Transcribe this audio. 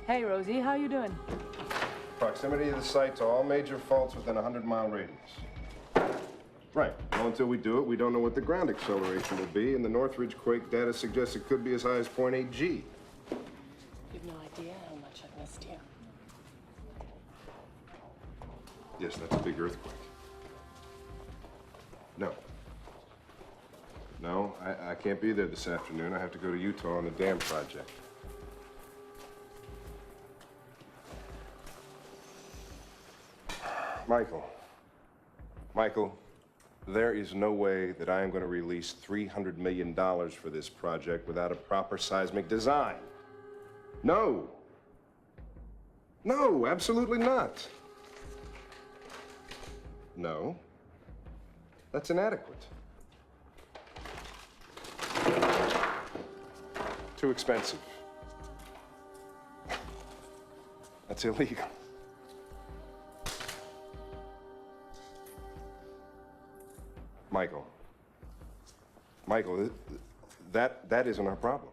Hey, Rosie, how you doing? Proximity of the site to all major faults within a 100-mile radius. Right. Well, until we do it, we don't know what the ground acceleration will be, and the Northridge quake data suggests it could be as high as 0.8 G. You've no idea how much I've missed you. Yes, that's a big earthquake. No. No, I can't be there this afternoon. I have to go to Utah on the dam project. Michael, there is no way that I am going to release $300 million for this project without a proper seismic design. No. No, absolutely not. No. That's inadequate. Too expensive. That's illegal. Michael, that isn't our problem.